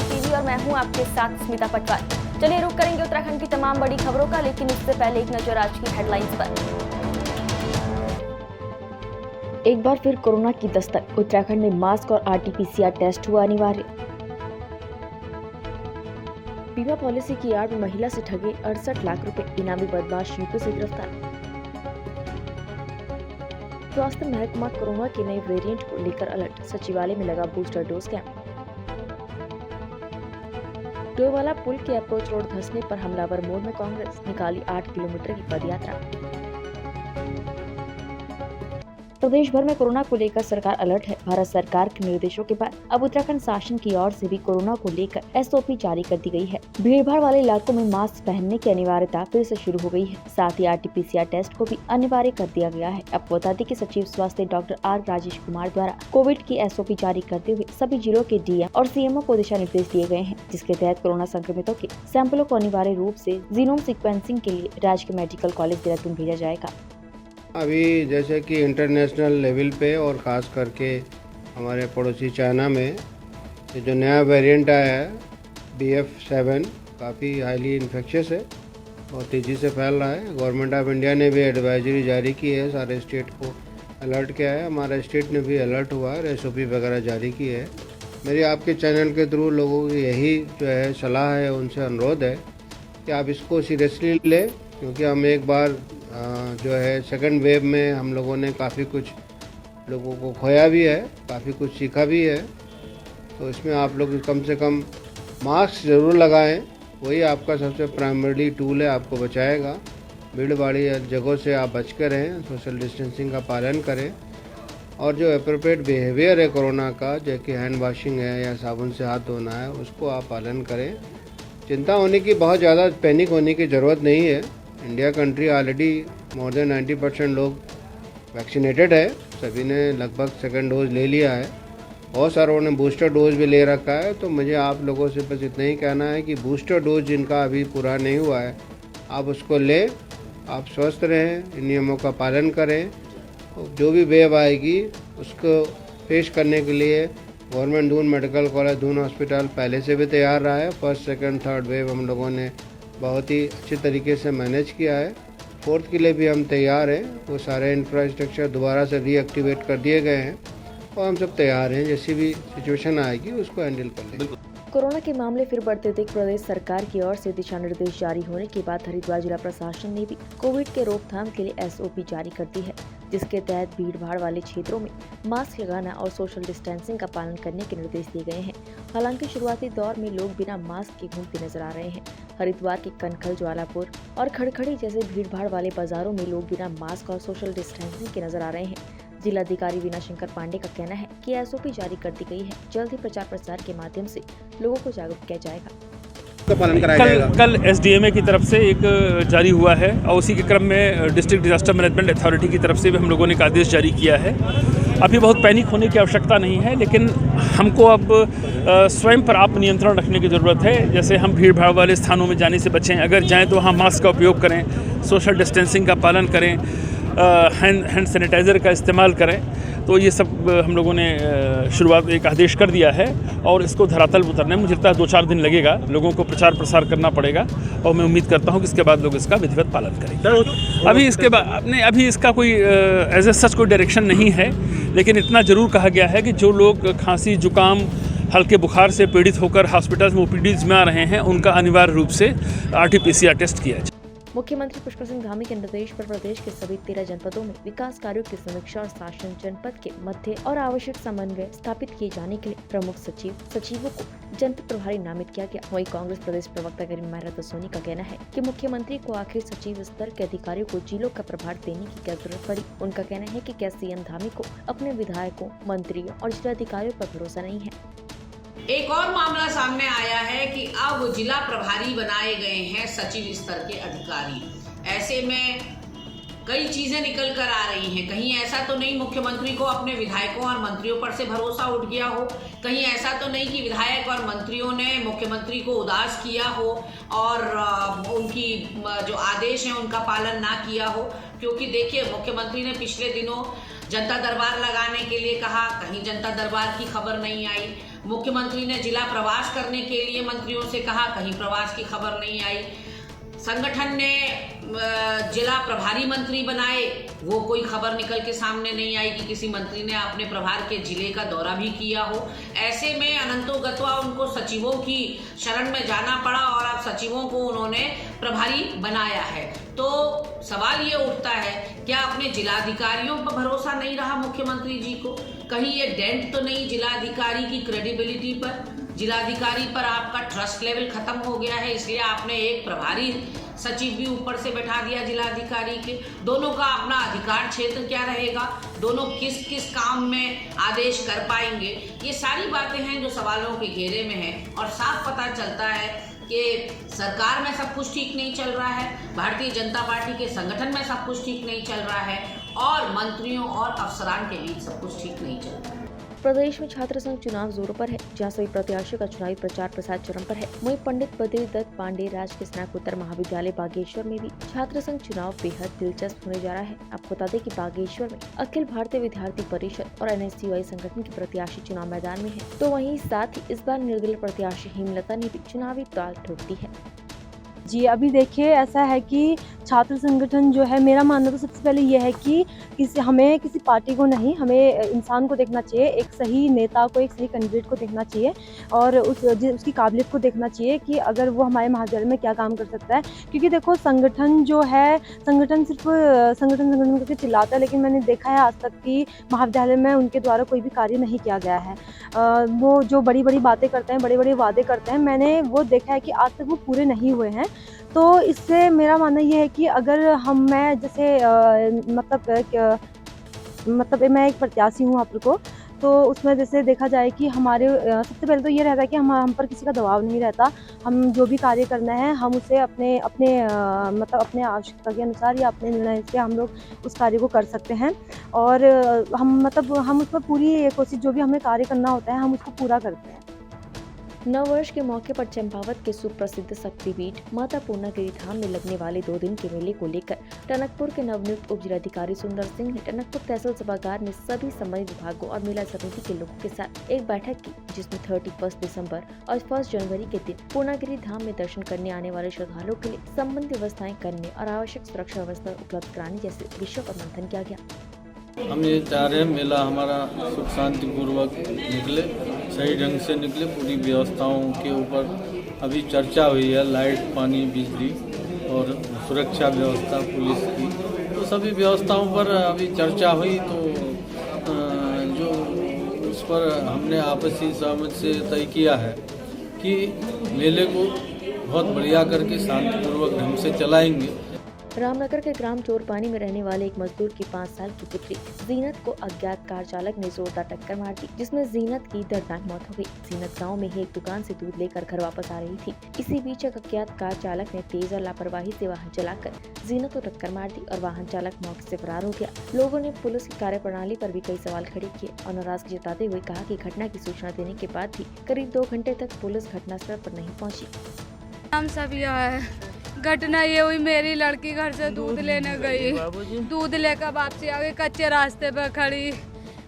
Star TV और मैं हूं आपके साथ स्मिता पटवार। चलिए रुक करेंगे उत्तराखंड की तमाम बड़ी खबरों का, लेकिन उससे पहले एक नजर आज की हेडलाइंस पर। एक बार फिर कोरोना की दस्तक, उत्तराखंड में मास्क और RT-PCR टेस्ट हुआ अनिवार्य। बीमा पॉलिसी की आड़ में महिला से ठगे 68 लाख रुपए, इनामी बदमाश यूपी से गिरफ्तार। स्वास्थ्य महकमा कोरोना के नए वेरिएंट को लेकर अलर्ट, सचिवालय में लगा बूस्टर डोज कैंप। डोईवाला पुल के अप्रोच रोड धंसने पर हमलावर मोड में कांग्रेस, निकाली 8 किलोमीटर की पदयात्रा। प्रदेश भर में कोरोना को लेकर सरकार अलर्ट है। भारत सरकार के निर्देशों के बाद अब उत्तराखंड शासन की ओर से भी कोरोना को लेकर SOP जारी कर दी गई है। भीड़भाड़ वाले इलाकों में मास्क पहनने की अनिवार्यता फिर से शुरू हो गई है। साथ ही RT-PCR टेस्ट को भी अनिवार्य कर दिया गया है। आपको बता दें कि सचिव स्वास्थ्य डॉक्टर R राजेश कुमार द्वारा कोविड की SOP जारी करते हुए सभी जिलों के DM और CMO को दिशा निर्देश दिए गए हैं, जिसके तहत कोरोना संक्रमितों के सैंपलों को अनिवार्य रूप से जीनोम सीक्वेंसिंग के लिए राजकीय मेडिकल कॉलेज देहरादून भेजा जाएगा। अभी जैसे कि इंटरनेशनल लेवल पे और ख़ास करके हमारे पड़ोसी चाइना में ये जो नया वेरिएंट आया है BF7 काफ़ी हाईली इन्फेक्शियस है और तेज़ी से फैल रहा है। गवर्नमेंट ऑफ इंडिया ने भी एडवाइजरी जारी की है, सारे स्टेट को अलर्ट किया है। हमारा स्टेट ने भी अलर्ट हुआ है, SOP वगैरह जारी की है। मेरी आपके चैनल के थ्रू लोगों की यही जो है सलाह है, उनसे अनुरोध है कि आप इसको सीरियसली लें, क्योंकि हम एक बार जो है सेकंड वेव में हम लोगों ने काफ़ी कुछ लोगों को खोया भी है, काफ़ी कुछ सीखा भी है। तो इसमें आप लोग कम से कम मास्क ज़रूर लगाएं, वही आपका सबसे प्राइमरी टूल है, आपको बचाएगा। भीड़ भाड़ी जगहों से आप बच कर रहें, सोशल डिस्टेंसिंग का पालन करें और जो अप्रोप्रिएट बिहेवियर है कोरोना का, जैसे हैंड वॉशिंग है या साबुन से हाथ धोना है, उसको आप पालन करें। चिंता होने की, बहुत ज़्यादा पैनिक होने की ज़रूरत नहीं है। India country already more than 90% लोग वैक्सीनेटेड है, सभी ने लगभग सेकंड डोज ले लिया है, बहुत सारों ने बूस्टर डोज भी ले रखा है। तो मुझे आप लोगों से बस इतना ही कहना है कि बूस्टर डोज जिनका अभी पूरा नहीं हुआ है, आप उसको लें, आप स्वस्थ रहें, इन नियमों का पालन करें। जो भी वेव आएगी उसको फेस करने के लिए government Doon medical college Doon hospital पहले से भी तैयार रहा है। फर्स्ट सेकंड थर्ड वेव हम लोगों ने बहुत ही अच्छे तरीके से मैनेज किया है। फोर्थ के लिए भी हम तैयार हैं, वो सारे इंफ्रास्ट्रक्चर दोबारा से रीएक्टिवेट कर दिए गए हैं और हम सब तैयार हैं, जैसी भी सिचुएशन आएगी उसको हैंडल कर लेंगे। कोरोना के मामले फिर बढ़ते देख प्रदेश सरकार की ओर से दिशा निर्देश जारी होने के बाद हरिद्वार जिला प्रशासन ने भी कोविड के रोकथाम के लिए SOP जारी कर दी है, जिसके तहत भीड़ भाड़ वाले क्षेत्रों में मास्क लगाना और सोशल डिस्टेंसिंग का पालन करने के निर्देश दिए गए हैं। हालांकि शुरुआती दौर में लोग बिना मास्क के घूमते नजर आ रहे हैं। हरिद्वार के कनखल, ज्वालापुर और खड़खड़ी जैसे भीड़ भाड़ वाले बाजारों में लोग बिना मास्क और सोशल डिस्टेंसिंग के नजर आ रहे हैं। जिलाधिकारी वीना शंकर पांडे का कहना है कि SOP जारी कर दी गई है, जल्द ही प्रचार प्रसार के माध्यम से लोगों को जागरूक किया जाएगा। कल SDMA की तरफ से एक जारी हुआ है और उसी के क्रम में डिस्ट्रिक्ट डिजास्टर मैनेजमेंट अथॉरिटी की तरफ से भी हम लोगों ने एक आदेश जारी किया है। अभी बहुत पैनिक होने की आवश्यकता नहीं है, लेकिन हमको अब स्वयं पर आप नियंत्रण रखने की ज़रूरत है। जैसे हम भीड़ भाड़ वाले स्थानों में जाने से बचें, अगर जाएँ तो वहाँ मास्क का उपयोग करें, सोशल डिस्टेंसिंग का पालन करें, हैंड सैनिटाइज़र का इस्तेमाल करें। तो ये सब हम लोगों ने शुरुआत एक आदेश कर दिया है और इसको धरातल उतरने में मुझे लगता है 2-4 दिन लगेगा। लोगों को प्रचार प्रसार करना पड़ेगा और मैं उम्मीद करता हूँ कि इसके बाद लोग इसका विधिवत पालन करेंगे। अभी इसके बाद नहीं, अभी इसका कोई एज ए सच कोई डायरेक्शन नहीं है, लेकिन इतना ज़रूर कहा गया है कि जो लोग खांसी, जुकाम, हल्के बुखार से पीड़ित होकर हॉस्पिटल्स में OPDs में आ रहे हैं, उनका अनिवार्य रूप से RT-PCR टेस्ट किया जाए। मुख्यमंत्री पुष्कर सिंह धामी के निर्देश पर प्रदेश के सभी 13 जनपदों में विकास कार्यों की समीक्षा और शासन जनपद के मध्य और आवश्यक समन्वय स्थापित किए जाने के लिए प्रमुख सचिवों को जनपद प्रभारी नामित किया गया। वहीं कांग्रेस प्रदेश प्रवक्ता गरिमा सोनी का कहना है कि मुख्यमंत्री को आखिर सचिव स्तर के अधिकारियों को जिलों का प्रभार देने की क्या जरूरत पड़ी। उनका कहना है कि क्या CM धामी को अपने विधायकों, मंत्रियों और जिलाधिकारियों पर भरोसा नहीं है। एक और मामला सामने आया है कि अब जिला प्रभारी बनाए गए हैं सचिव स्तर के अधिकारी। ऐसे में कई चीजें निकल कर आ रही हैं। कहीं ऐसा तो नहीं मुख्यमंत्री को अपने विधायकों और मंत्रियों पर से भरोसा उठ गया हो, कहीं ऐसा तो नहीं कि विधायक और मंत्रियों ने मुख्यमंत्री को उदास किया हो और उनकी जो आदेश हैं उनका पालन ना किया हो। क्योंकि देखिए, मुख्यमंत्री ने पिछले दिनों जनता दरबार लगाने के लिए कहा, कहीं जनता दरबार की खबर नहीं आई। मुख्यमंत्री ने जिला प्रवास करने के लिए मंत्रियों से कहा, कहीं प्रवास की खबर नहीं आई। संगठन ने जिला प्रभारी मंत्री बनाए, वो कोई खबर निकल के सामने नहीं आई कि किसी मंत्री ने अपने प्रभार के जिले का दौरा भी किया हो। ऐसे में अनंतो गत्वा उनको सचिवों की शरण में जाना पड़ा और अब सचिवों को उन्होंने प्रभारी बनाया है। तो सवाल ये उठता है, क्या अपने जिलाधिकारियों पर भरोसा नहीं रहा मुख्यमंत्री जी को? कहीं ये डेंट तो नहीं जिलाधिकारी की क्रेडिबिलिटी पर? जिलाधिकारी पर आपका ट्रस्ट लेवल खत्म हो गया है, इसलिए आपने एक प्रभारी सचिव भी ऊपर से बैठा दिया जिलाधिकारी के। दोनों का अपना अधिकार क्षेत्र क्या रहेगा, दोनों किस किस काम में आदेश कर पाएंगे, ये सारी बातें हैं जो सवालों के घेरे में हैं। और साफ पता चलता है कि सरकार में सब कुछ ठीक नहीं चल रहा है, भारतीय जनता पार्टी के संगठन में सब कुछ ठीक नहीं चल रहा है और मंत्रियों और अफसरान के बीच सब कुछ ठीक नहीं चल रहा है। प्रदेश में छात्र संघ चुनाव जोरों पर है, जहां सभी प्रत्याशियों का चुनावी प्रचार प्रसार चरम पर है। वहीं पंडित बद्री दत्त पांडे राजकीय स्नातकोत्तर महाविद्यालय बागेश्वर में भी छात्र संघ चुनाव बेहद दिलचस्प होने जा रहा है। आपको बता दें कि बागेश्वर में अखिल भारतीय विद्यार्थी परिषद और NSUI संगठन के प्रत्याशी चुनाव मैदान में है। तो वहीं साथ ही इस बार निर्दलीय प्रत्याशी हेमलता ने भी चुनावी ताल ठोक दी है। जी, अभी देखिए ऐसा है कि छात्र संगठन जो है, मेरा मानना तो सबसे पहले ये है कि हमें किसी पार्टी को नहीं, हमें इंसान को देखना चाहिए, एक सही नेता को, एक सही कैंडिडेट को देखना चाहिए और उसकी काबिलियत को देखना चाहिए कि अगर वो हमारे महाविद्यालय में क्या काम कर सकता है। क्योंकि देखो संगठन जो है, संगठन सिर्फ संगठन करके चिल्लाता है, लेकिन मैंने देखा है आज तक कि महाविद्यालय में उनके द्वारा कोई भी कार्य नहीं किया गया है। वो जो बड़ी बड़ी बातें करते हैं, बड़े बड़े वादे करते हैं, मैंने वो देखा है कि आज तक वो पूरे नहीं हुए हैं। तो इससे मेरा मानना ये है कि अगर मैं जैसे मतलब मैं एक प्रत्याशी हूँ आप लोग को, तो उसमें जैसे देखा जाए कि हमारे सबसे पहले तो ये रहता है कि हम पर किसी का दबाव नहीं रहता। हम जो भी कार्य करना है हम उसे अपने आवश्यकता के अनुसार या अपने निर्णय से हम लोग उस कार्य को कर सकते हैं और हम उसमें पूरी कोशिश, जो भी हमें कार्य करना होता है हम उसको पूरा करते हैं। नववर्ष के मौके पर चंपावत के सुप्रसिद्ध शक्तिपीठ माता पूर्णागिरि धाम में लगने वाले 2 दिन के मेले को लेकर टनकपुर के नवनियुक्त उप जिलाधिकारी सुंदर सिंह ने टनकपुर तहसील सभागार में सभी संबंधित विभागों और मेला समिति के लोगों के साथ एक बैठक की, जिसमें 31 दिसंबर और 1 जनवरी के दिन पूर्णागिरि धाम में दर्शन करने आने वाले श्रद्धालुओं के लिए संबंधित व्यवस्थाएं करने और आवश्यक सुरक्षा व्यवस्था उपलब्ध कराने जैसे विषयों पर मंथन किया गया। हम ये चाह रहे हैं मेला हमारा सुख शांति पूर्वक निकले, सही ढंग से निकले। पूरी व्यवस्थाओं के ऊपर अभी चर्चा हुई है, लाइट, पानी, बिजली और सुरक्षा व्यवस्था पुलिस की, तो सभी व्यवस्थाओं पर अभी चर्चा हुई। तो जो उस पर हमने आपसी सहमति से तय किया है कि मेले को बहुत बढ़िया करके शांतिपूर्वक ढंग से चलाएंगे। रामनगर के ग्राम चोरपानी में रहने वाले एक मजदूर की 5 साल की पुत्री जीनत को अज्ञात कार चालक ने जोरदार टक्कर मार दी, जिसमें जीनत की दर्दनाक मौत हो गई। जीनत गांव में ही एक दुकान से दूध लेकर घर वापस आ रही थी। इसी बीच एक अज्ञात कार चालक ने तेज और लापरवाही से वाहन चलाकर जीनत को टक्कर मार दी और वाहन चालक मौके से फरार हो गया। लोगों ने पुलिस की कार्यप्रणाली पर भी कई सवाल खड़े किए और नाराजगी जताते हुए कहा कि घटना की सूचना देने के बाद भी करीब 2 घंटे तक पुलिस घटनास्थल पर नहीं पहुँची। हम सब यहाँ है, घटना ये हुई, मेरी लड़की घर से दूध लेने गई, दूध लेकर वापसी आ गई, कच्चे रास्ते पे खड़ी,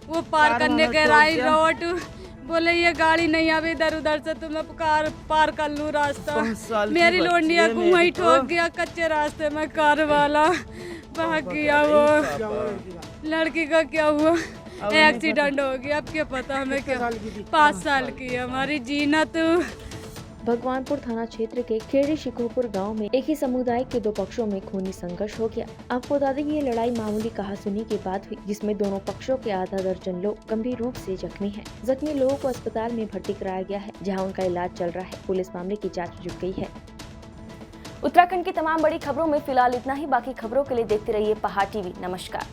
वो पार करने के राई रोड, बोले ये गाड़ी नहीं आवे इधर उधर से, तो मैं कार पार कर लूँ रास्ता। मेरी लोंडिया को वहीं ठोक गया कच्चे रास्ते में, कार वाला भाग गया। वो लड़की का क्या हुआ, एक्सीडेंट हो गया। अब क्या पता हमें, क्या 5 साल की हमारी जीनत। भगवानपुर थाना क्षेत्र के खेड़ी शिकोपुर गांव में एक ही समुदाय के 2 पक्षों में खूनी संघर्ष हो गया। आपको बता दें कि ये लड़ाई मामूली कहासुनी के बाद हुई, जिसमें दोनों पक्षों के आधा दर्जन लोग गंभीर रूप से जख्मी हैं। जख्मी लोगों को अस्पताल में भर्ती कराया गया है, जहां उनका इलाज चल रहा है। पुलिस मामले की जाँच में जुट गई है। उत्तराखंड की तमाम बड़ी खबरों में फिलहाल इतना ही। बाकी खबरों के लिए देखते रहिए पहाड़ टीवी। नमस्कार।